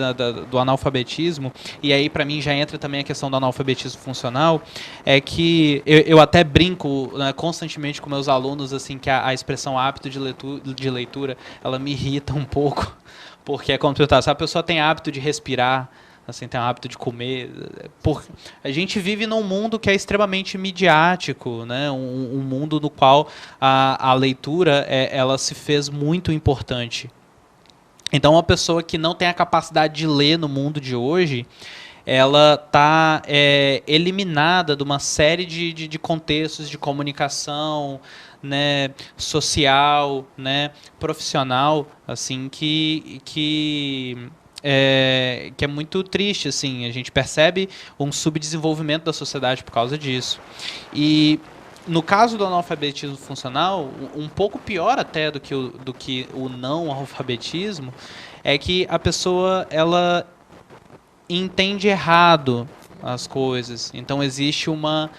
do analfabetismo, e aí para mim já entra também a questão do analfabetismo funcional, é que eu até brinco, né, constantemente com meus alunos, assim, que a expressão hábito de leitura, ela me irrita um pouco, porque é como se a pessoa tem hábito de respirar, assim, tem o hábito de comer. A gente vive num mundo que é extremamente midiático, né? Um mundo no qual a leitura ela se fez muito importante. Então, uma pessoa que não tem a capacidade de ler no mundo de hoje, ela está eliminada de uma série de contextos de comunicação, né, social, né, profissional, assim, que é muito triste, assim. A gente percebe um subdesenvolvimento da sociedade por causa disso. E no caso do analfabetismo funcional, um pouco pior até do que o não alfabetismo, é que a pessoa, ela entende errado as coisas. Então existe uma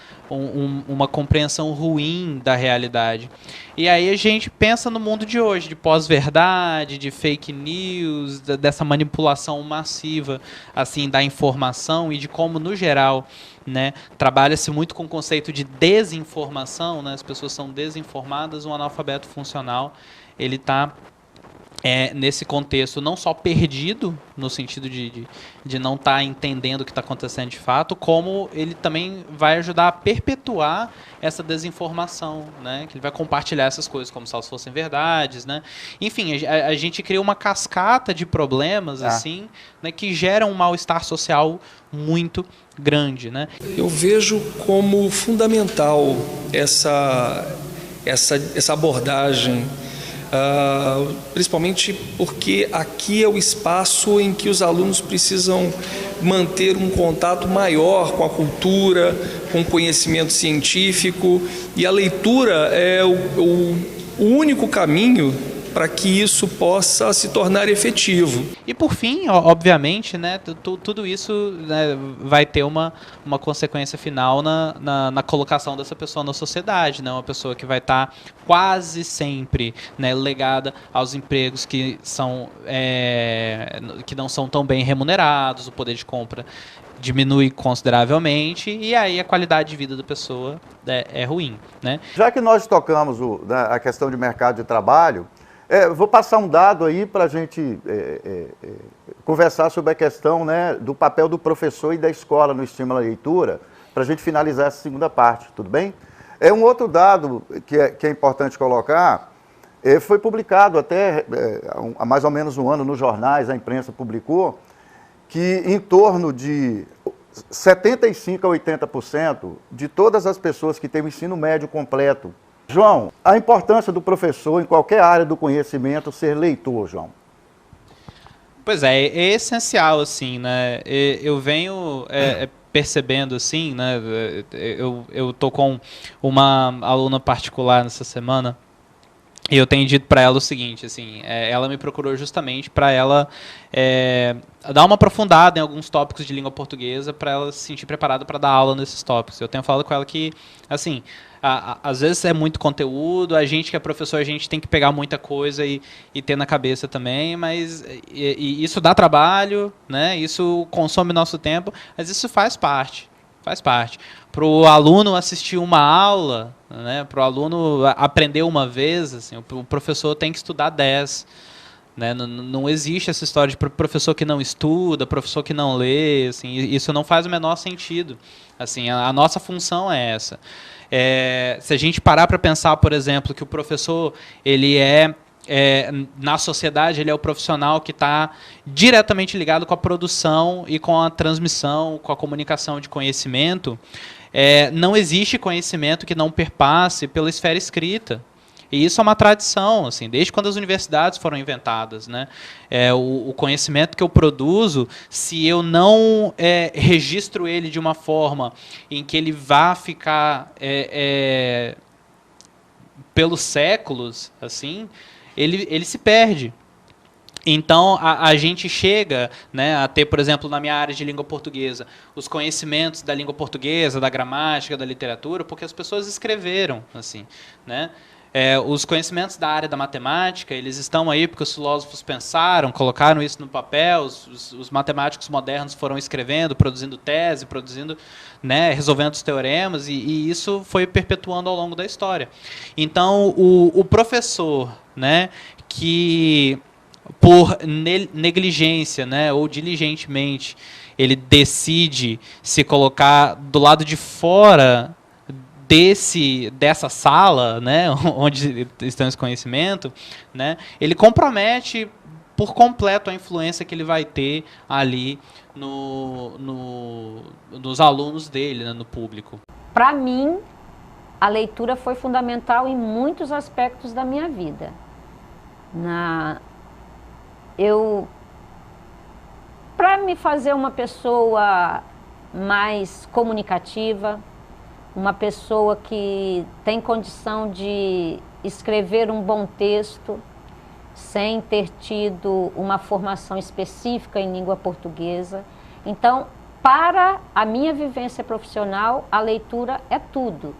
compreensão ruim da realidade. E aí a gente pensa no mundo de hoje, de pós-verdade, de fake news, dessa manipulação massiva, assim, da informação e de como, no geral, né, trabalha-se muito com o conceito de desinformação, né, as pessoas são desinformadas. Um analfabeto funcional, ele está nesse contexto não só perdido, no sentido de não estar entendendo o que está acontecendo de fato, como ele também vai ajudar a perpetuar essa desinformação, né? Que ele vai compartilhar essas coisas como se elas fossem verdades, né? Enfim, a gente cria uma cascata de problemas assim, né, que geram um mal-estar social muito grande, né? Eu vejo como fundamental essa abordagem, principalmente porque aqui é o espaço em que os alunos precisam manter um contato maior com a cultura, com o conhecimento científico, e a leitura é o único caminho para que isso possa se tornar efetivo. E por fim, obviamente, né, tudo isso, né, vai ter uma consequência final na colocação dessa pessoa na sociedade, né, uma pessoa que vai estar quase sempre, né, legada aos empregos que não são tão bem remunerados, o poder de compra diminui consideravelmente e aí a qualidade de vida da pessoa é ruim, né? Já que nós tocamos a questão de mercado de trabalho, vou passar um dado aí para a gente conversar sobre a questão, né, do papel do professor e da escola no estímulo à leitura, para a gente finalizar essa segunda parte, tudo bem? Um outro dado que é importante colocar, foi publicado até há mais ou menos um ano nos jornais, a imprensa publicou, que em torno de 75% a 80% de todas as pessoas que têm o ensino médio completo. João, a importância do professor em qualquer área do conhecimento ser leitor, João. Pois é essencial, assim, né? Eu venho percebendo, assim, né? Eu tô com uma aluna particular nessa semana e eu tenho dito para ela o seguinte, assim, ela me procurou justamente para ela dar uma aprofundada em alguns tópicos de língua portuguesa para ela se sentir preparada para dar aula nesses tópicos. Eu tenho falado com ela que, assim, às vezes é muito conteúdo, a gente que é professor, a gente tem que pegar muita coisa e ter na cabeça também, mas isso dá trabalho, né? Isso consome nosso tempo, mas isso faz parte. Faz parte. Para o aluno assistir uma aula, né, para o aluno aprender uma vez, assim, o professor tem que estudar 10. Né? Não existe essa história de professor que não estuda, professor que não lê. Assim, isso não faz o menor sentido. Assim, a nossa função é essa. Se a gente parar para pensar, por exemplo, que o professor ele na sociedade, ele é o profissional que está diretamente ligado com a produção e com a transmissão, com a comunicação de conhecimento. Não existe conhecimento que não perpasse pela esfera escrita. E isso é uma tradição, assim, desde quando as universidades foram inventadas, né? O conhecimento que eu produzo, se eu não registro ele de uma forma em que ele vá ficar pelos séculos, assim, ele se perde. Então, a gente chega, né, a ter, por exemplo, na minha área de língua portuguesa, os conhecimentos da língua portuguesa, da gramática, da literatura, porque as pessoas escreveram, assim, né? Os conhecimentos da área da matemática, eles estão aí porque os filósofos pensaram, colocaram isso no papel, os matemáticos modernos foram escrevendo, produzindo tese, né, resolvendo os teoremas, e isso foi perpetuando ao longo da história. Então, o professor, né, que por negligência, né, ou diligentemente, ele decide se colocar do lado de fora dessa sala, né, onde está esse conhecimento, né, ele compromete por completo a influência que ele vai ter ali nos alunos dele, né, no público. Para mim, a leitura foi fundamental em muitos aspectos da minha vida. Para me fazer uma pessoa mais comunicativa, uma pessoa que tem condição de escrever um bom texto sem ter tido uma formação específica em língua portuguesa. Então, para a minha vivência profissional, a leitura é tudo.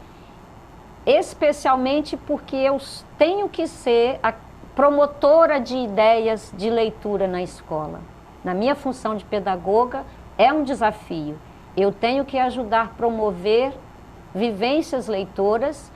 Especialmente porque eu tenho que ser a promotora de ideias de leitura na escola. Na minha função de pedagoga, é um desafio. Eu tenho que ajudar a promover vivências leitoras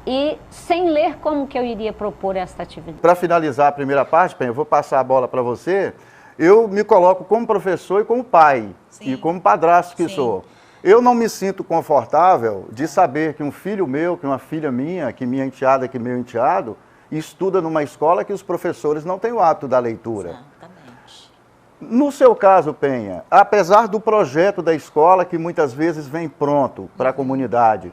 e sem ler, como que eu iria propor esta atividade? Para finalizar a primeira parte, Penha, eu vou passar a bola para você. Eu me coloco como professor e como pai. Sim. E como padrasto que Sim. sou. Eu não me sinto confortável de saber que um filho meu, que uma filha minha, que minha enteada, que meu enteado, estuda numa escola que os professores não têm o hábito da leitura. Exatamente. No seu caso, Penha, apesar do projeto da escola, que muitas vezes vem pronto para a comunidade,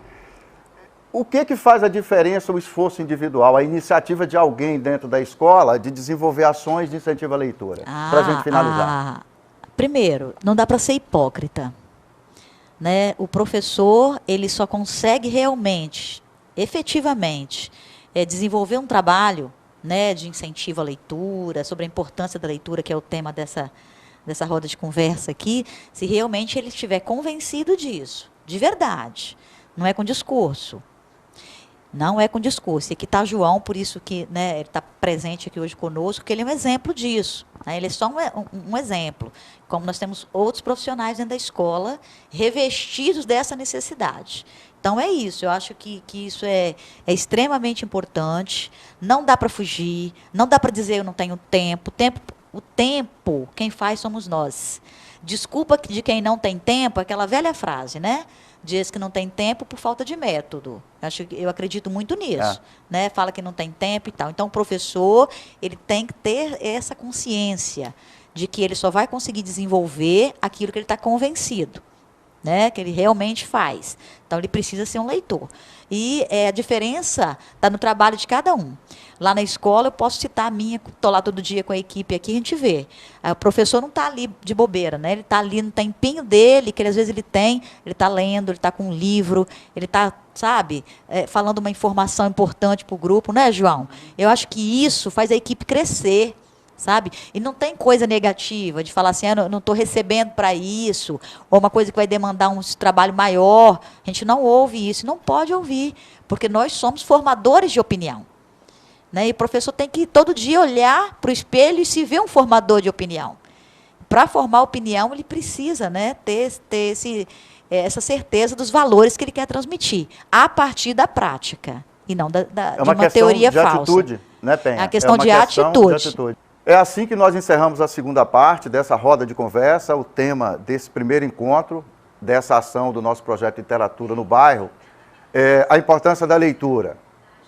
o que faz a diferença o esforço individual, a iniciativa de alguém dentro da escola de desenvolver ações de incentivo à leitura? Para a gente finalizar. Primeiro, não dá para ser hipócrita. Né? O professor, ele só consegue realmente, efetivamente, desenvolver um trabalho, né, de incentivo à leitura, sobre a importância da leitura, que é o tema dessa roda de conversa aqui, se realmente ele estiver convencido disso, de verdade. Não é com discurso. Não é com discurso. E aqui está João, por isso que, né, ele está presente aqui hoje conosco, porque ele é um exemplo disso. Né? Ele é só um exemplo. Como nós temos outros profissionais dentro da escola revestidos dessa necessidade. Então, é isso. Eu acho que isso é extremamente importante. Não dá para fugir. Não dá para dizer eu não tenho tempo. O tempo, quem faz somos nós. Desculpa de quem não tem tempo, aquela velha frase, né? Diz que não tem tempo por falta de método. Eu acredito muito nisso. Né? Fala que não tem tempo e tal. Então, o professor, ele tem que ter essa consciência de que ele só vai conseguir desenvolver aquilo que ele está convencido. né, que ele realmente faz. Então, ele precisa ser um leitor. E a diferença está no trabalho de cada um. Lá na escola, eu posso citar a minha, estou lá todo dia com a equipe aqui, a gente vê. O professor não está ali de bobeira, né? Ele está ali no tempinho dele, que às vezes ele está lendo, ele está com um livro, ele está, sabe, falando uma informação importante para o grupo, né, João? Eu acho que isso faz a equipe crescer, sabe? E não tem coisa negativa de falar assim, eu não estou recebendo para isso, ou uma coisa que vai demandar um trabalho maior. A gente não ouve isso, não pode ouvir, porque nós somos formadores de opinião. Né? E o professor tem que todo dia olhar para o espelho e se ver um formador de opinião. Para formar opinião, ele precisa, né, ter essa certeza dos valores que ele quer transmitir, a partir da prática, e não de uma teoria falsa. É uma questão de atitude, né, Penha? É uma questão de atitude. É assim que nós encerramos a segunda parte dessa roda de conversa, o tema desse primeiro encontro, dessa ação do nosso projeto Literatura no Bairro, a importância da leitura.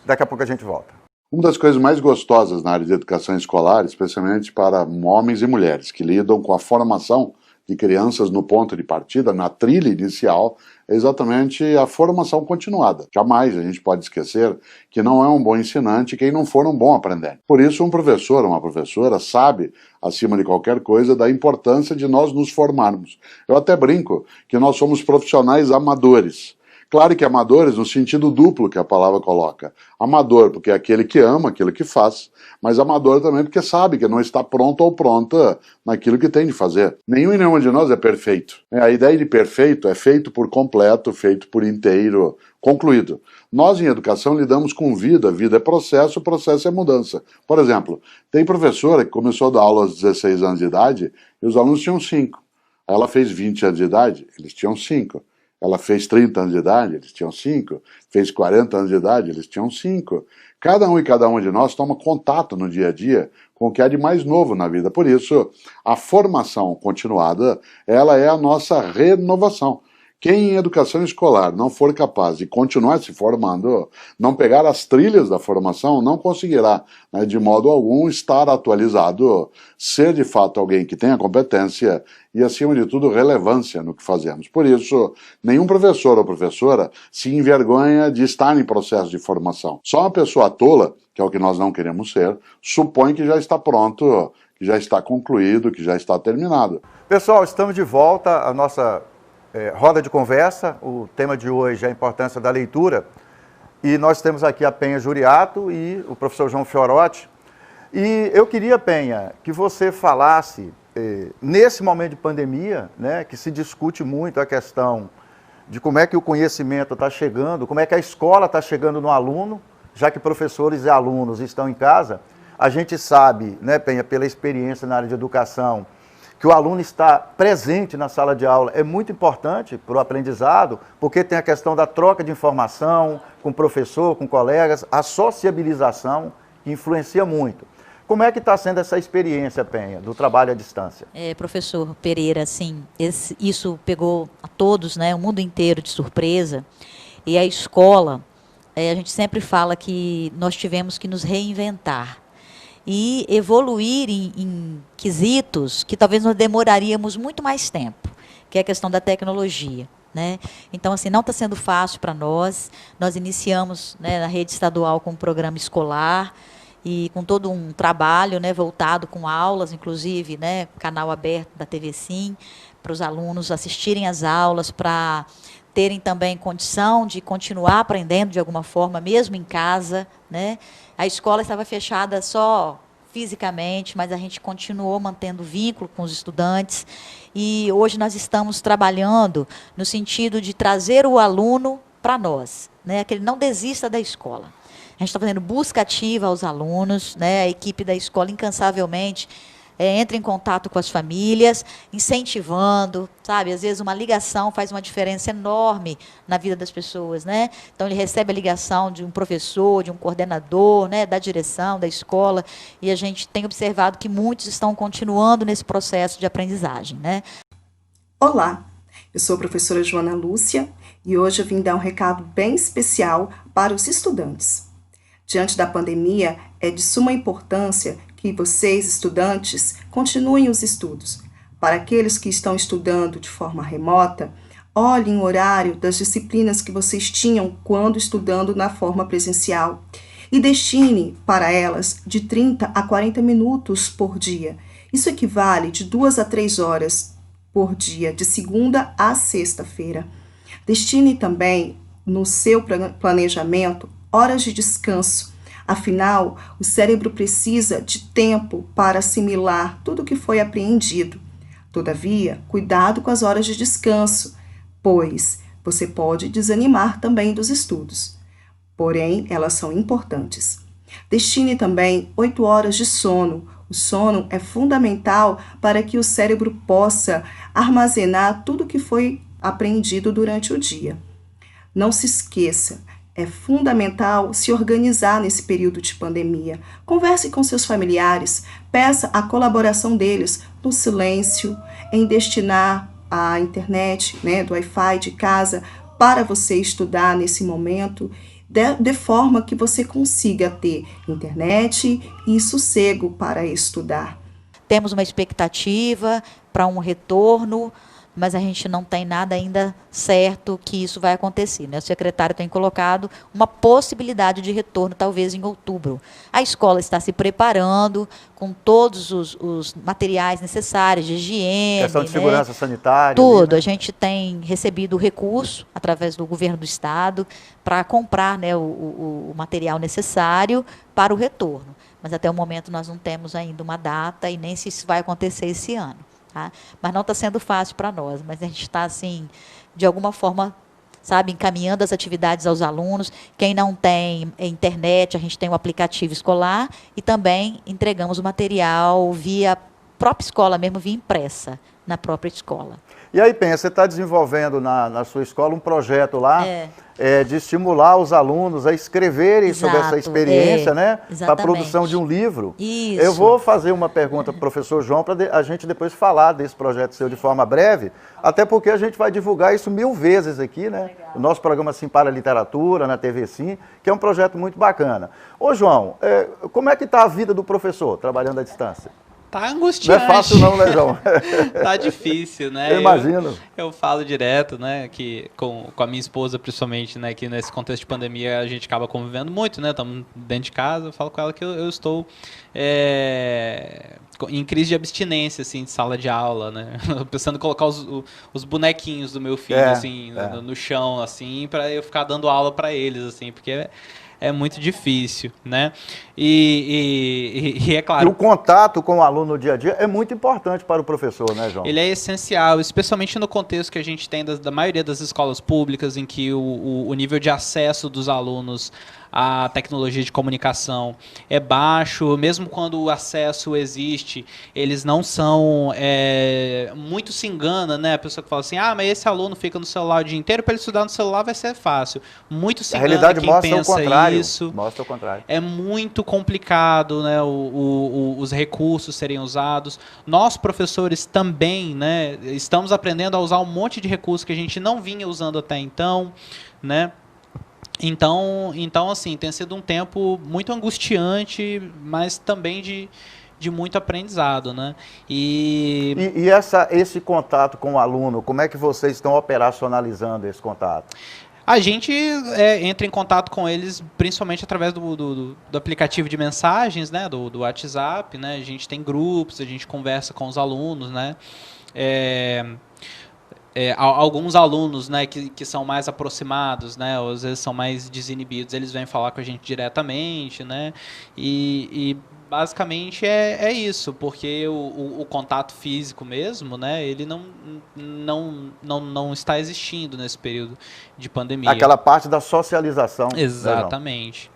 Daqui a pouco a gente volta. Uma das coisas mais gostosas na área de educação escolar, especialmente para homens e mulheres que lidam com a formação de crianças no ponto de partida, na trilha inicial, é exatamente a formação continuada. Jamais a gente pode esquecer que não é um bom ensinante quem não for um bom aprendente. Por isso, um professor, uma professora sabe, acima de qualquer coisa, da importância de nós nos formarmos. Eu até brinco que nós somos profissionais amadores. Claro que amadores no sentido duplo que a palavra coloca. Amador porque é aquele que ama aquilo que faz, mas amador também porque sabe que não está pronto ou pronta naquilo que tem de fazer. Nenhum e nenhuma de nós é perfeito. A ideia de perfeito é feito por completo, feito por inteiro, concluído. Nós em educação lidamos com vida, vida é processo, processo é mudança. Por exemplo, tem professora que começou a dar aula aos 16 anos de idade e os alunos tinham 5. Ela fez 20 anos de idade, eles tinham 5. Ela fez 30 anos de idade, eles tinham 5. Fez 40 anos de idade, eles tinham 5. Cada um e cada uma de nós toma contato no dia a dia com o que há de mais novo na vida. Por isso, a formação continuada, ela é a nossa renovação. Quem em educação escolar não for capaz de continuar se formando, não pegar as trilhas da formação, não conseguirá, né, de modo algum, estar atualizado, ser de fato alguém que tenha competência e, acima de tudo, relevância no que fazemos. Por isso, nenhum professor ou professora se envergonha de estar em processo de formação. Só uma pessoa tola, que é o que nós não queremos ser, supõe que já está pronto, que já está concluído, que já está terminado. Pessoal, estamos de volta à nossa roda de conversa. O tema de hoje é a importância da leitura. E nós temos aqui a Penha Juriato e o professor João Fiorotti. E eu queria, Penha, que você falasse, nesse momento de pandemia, né, que se discute muito a questão de como é que o conhecimento está chegando, como é que a escola está chegando no aluno, já que professores e alunos estão em casa. A gente sabe, né, Penha, pela experiência na área de educação, que o aluno está presente na sala de aula é muito importante para o aprendizado, porque tem a questão da troca de informação com o professor, com colegas, a sociabilização, que influencia muito. Como é que está sendo essa experiência, Penha, do trabalho à distância? Professor Pereira, sim, isso pegou a todos, né, o mundo inteiro de surpresa, e a escola, a gente sempre fala que nós tivemos que nos reinventar, e evoluir em quesitos que talvez nós demoraríamos muito mais tempo, que é a questão da tecnologia. Né? Então, assim, não está sendo fácil para nós. Nós iniciamos, né, na rede estadual com um programa escolar e com todo um trabalho, né, voltado com aulas, inclusive, né, canal aberto da TV Sim, para os alunos assistirem às aulas, para terem também condição de continuar aprendendo de alguma forma, mesmo em casa, né? A escola estava fechada só fisicamente, mas a gente continuou mantendo vínculo com os estudantes, e hoje nós estamos trabalhando no sentido de trazer o aluno para nós, né? Que ele não desista da escola. A gente está fazendo busca ativa aos alunos, né? A equipe da escola incansavelmente entra em contato com as famílias, incentivando, sabe? Às vezes uma ligação faz uma diferença enorme na vida das pessoas, né? Então ele recebe a ligação de um professor, de um coordenador, né? Da direção, da escola, e a gente tem observado que muitos estão continuando nesse processo de aprendizagem, né? Olá, eu sou a professora Joana Lúcia e hoje eu vim dar um recado bem especial para os estudantes. Diante da pandemia, é de suma importância que vocês, estudantes, continuem os estudos. Para aqueles que estão estudando de forma remota, Olhem o horário das disciplinas que vocês tinham quando estudando na forma presencial e destine para elas de 30 a 40 minutos por dia. Isso equivale de 2 a 3 horas por dia, de segunda a sexta-feira. Destine também no seu planejamento horas de descanso. Afinal, o cérebro precisa de tempo para assimilar tudo o que foi apreendido. Todavia, cuidado com as horas de descanso, pois você pode desanimar também dos estudos. Porém, elas são importantes. Destine também 8 horas de sono. O sono é fundamental para que o cérebro possa armazenar tudo o que foi aprendido durante o dia. Não se esqueça, é fundamental se organizar nesse período de pandemia. Converse com seus familiares, peça a colaboração deles no silêncio, em destinar a internet, do Wi-Fi de casa para você estudar nesse momento, de forma que você consiga ter internet e sossego para estudar. Temos uma expectativa para um retorno, mas a gente não tem nada ainda certo que isso vai acontecer, né? O secretário tem colocado uma possibilidade de retorno, talvez em outubro. A escola está se preparando com todos os materiais necessários de higiene. Questão de segurança sanitária. Tudo. Ali, né? A gente tem recebido recurso, através do governo do estado, para comprar, né, o material necessário para o retorno. Mas até o momento nós não temos ainda uma data e nem se isso vai acontecer esse ano. Tá? Mas não está sendo fácil para nós, mas a gente está, assim, de alguma forma, sabe, encaminhando as atividades aos alunos. Quem não tem internet, a gente tem o aplicativo escolar e também entregamos o material via própria escola mesmo, via impressa, na própria escola. E aí, Penha, você está desenvolvendo na sua escola um projeto lá de estimular os alunos a escreverem sobre essa experiência, né? Para a produção de um livro. Isso. Eu vou fazer uma pergunta para o professor João para a gente depois falar desse projeto seu de forma breve, até porque a gente vai divulgar isso 1000 vezes aqui, né? Legal. O nosso programa Sim para a Literatura, na TV Sim, que é um projeto muito bacana. Ô, João, como é que está a vida do professor trabalhando à distância? Tá angustiante. Não é fácil não, né, João? Tá difícil, né? Eu imagino. Eu falo direto, né, que com a minha esposa, principalmente, né, que nesse contexto de pandemia a gente acaba convivendo muito, né, estamos dentro de casa, eu falo com ela que eu estou em crise de abstinência, assim, de sala de aula, né, pensando em colocar os bonequinhos do meu filho, assim, no chão, assim, para eu ficar dando aula para eles, assim, porque é muito difícil, né? E é claro... E o contato com o aluno no dia a dia é muito importante para o professor, né, João? Ele é essencial, especialmente no contexto que a gente tem da maioria das escolas públicas, em que o nível de acesso dos alunos à tecnologia de comunicação é baixo, mesmo quando o acesso existe, eles não são... muito se engana, né? A pessoa que fala assim, mas esse aluno fica no celular o dia inteiro, para ele estudar no celular vai ser fácil. Muito se engana quem pensa isso. Mostra o contrário. É muito complicado, né, os recursos serem usados. Nós, professores, também, né, estamos aprendendo a usar um monte de recursos que a gente não vinha usando até então, né? Então, assim, tem sido um tempo muito angustiante, mas também de muito aprendizado, né? E esse contato com o aluno, como é que vocês estão operacionalizando esse contato? A gente entra em contato com eles principalmente através do aplicativo de mensagens, né, do WhatsApp, né? A gente tem grupos, a gente conversa com os alunos, né? Alguns alunos, né, que são mais aproximados, né, ou às vezes são mais desinibidos, eles vêm falar com a gente diretamente, né? E basicamente é isso, porque o contato físico mesmo, né, ele não está existindo nesse período de pandemia. Aquela parte da socialização. Exatamente.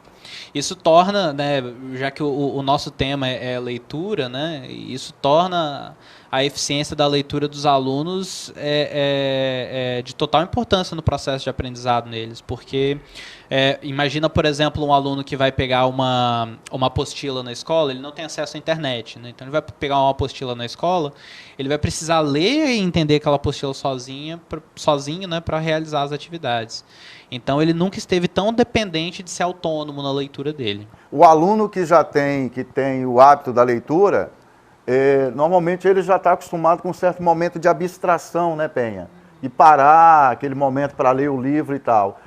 Isso torna, né, já que o nosso tema é leitura, né, isso torna a eficiência da leitura dos alunos de total importância no processo de aprendizado neles, porque imagina, por exemplo, um aluno que vai pegar uma apostila na escola, ele não tem acesso à internet, né? Então ele vai pegar uma apostila na escola, ele vai precisar ler e entender aquela apostila sozinho, né, para realizar as atividades. Então ele nunca esteve tão dependente de ser autônomo na leitura dele. O aluno que tem o hábito da leitura, normalmente ele já está acostumado com um certo momento de abstração, né, Penha? e parar aquele momento para ler o livro e tal.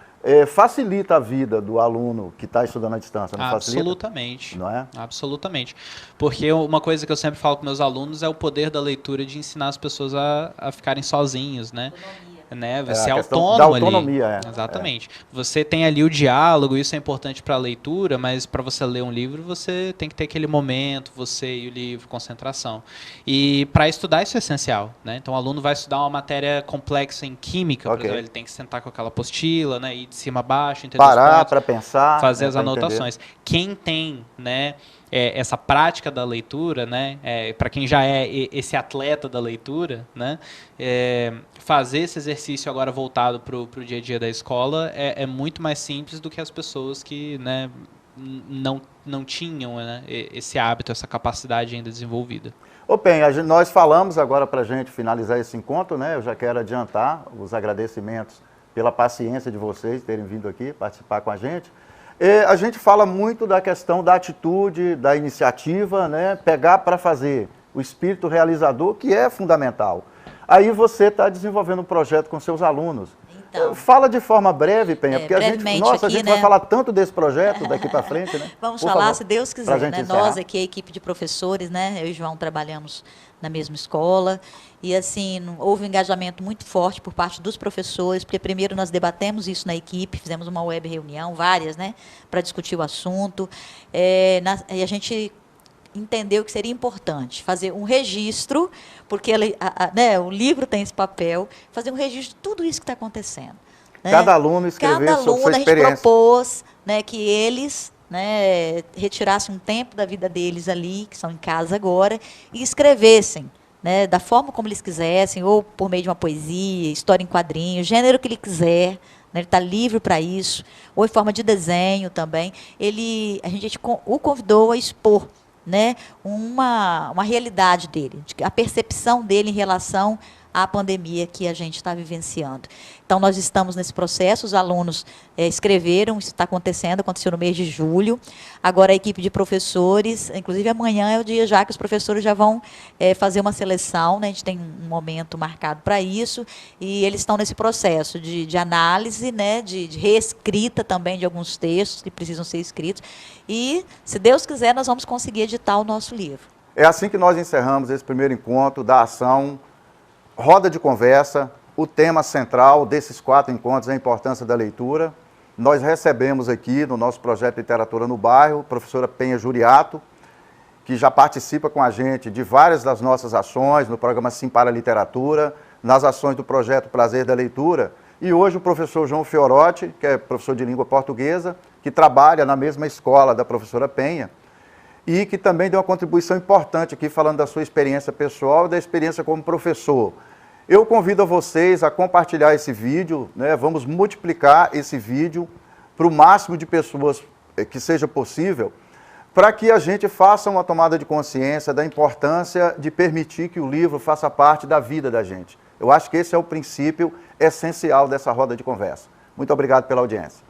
Facilita a vida do aluno que está estudando à distância, não facilita? Absolutamente. Não é? Absolutamente. Porque uma coisa que eu sempre falo com meus alunos é o poder da leitura de ensinar as pessoas a ficarem sozinhos, né? Você é autônomo da autonomia, ali. Exatamente. Você tem ali o diálogo, isso é importante para a leitura, mas para você ler um livro, você tem que ter aquele momento, você e o livro, concentração. E para estudar isso é essencial, né? Então o aluno vai estudar uma matéria complexa em química, por exemplo, ele tem que sentar com aquela apostila, né, ir de cima a baixo, entender parar para pensar, fazer as anotações. Quem tem, né, essa prática da leitura, né, para quem já é esse atleta da leitura, né, fazer esse exercício agora voltado para o dia a dia da escola é muito mais simples do que as pessoas que, né, não tinham, né, esse hábito, essa capacidade ainda desenvolvida. Ô Penha, nós falamos agora para a gente finalizar esse encontro, né, eu já quero adiantar os agradecimentos pela paciência de vocês terem vindo aqui participar com a gente. A gente fala muito da questão da atitude, da iniciativa, né? Pegar para fazer, o espírito realizador, que é fundamental. Aí você está desenvolvendo um projeto com seus alunos. Então, fala de forma breve, Penha, porque a gente vai falar tanto desse projeto daqui para frente, né? Vamos falar, se Deus quiser, né? Nós aqui, a equipe de professores, né? Eu e o João trabalhamos na mesma escola e, assim, houve um engajamento muito forte por parte dos professores, porque primeiro nós debatemos isso na equipe, fizemos uma web reunião, várias, né? Para discutir o assunto, e a gente entendeu que seria importante fazer um registro, porque né, o livro tem esse papel, fazer um registro de tudo isso que está acontecendo. Né? Cada aluno escrever sobre sua experiência. A gente propôs, né, que eles, né, retirassem um tempo da vida deles ali, que são em casa agora, e escrevessem, né, da forma como eles quisessem, ou por meio de uma poesia, história em quadrinhos, gênero que ele quiser. Ele está livre para isso, ou em forma de desenho também. A gente o convidou a expor, né, uma realidade dele, a percepção dele em relação à pandemia que a gente está vivenciando. Então, nós estamos nesse processo, os alunos escreveram, isso está acontecendo, aconteceu no mês de julho. Agora, a equipe de professores, inclusive amanhã é o dia já que os professores já vão fazer uma seleção, né? A gente tem um momento marcado para isso, e eles estão nesse processo de análise, né? de reescrita também de alguns textos que precisam ser escritos. E, se Deus quiser, nós vamos conseguir editar o nosso livro. É assim que nós encerramos esse primeiro encontro da ação Roda de Conversa. O tema central desses 4 encontros é a importância da leitura. Nós recebemos aqui no nosso projeto Literatura no Bairro, a professora Penha Juriato, que já participa com a gente de várias das nossas ações, no programa Sim para a Literatura, nas ações do projeto Prazer da Leitura. E hoje o professor João Fiorotti, que é professor de língua portuguesa, que trabalha na mesma escola da professora Penha, e que também deu uma contribuição importante aqui, falando da sua experiência pessoal e da experiência como professor. Eu convido a vocês a compartilhar esse vídeo, né? Vamos multiplicar esse vídeo para o máximo de pessoas que seja possível, para que a gente faça uma tomada de consciência da importância de permitir que o livro faça parte da vida da gente. Eu acho que esse é o princípio essencial dessa roda de conversa. Muito obrigado pela audiência.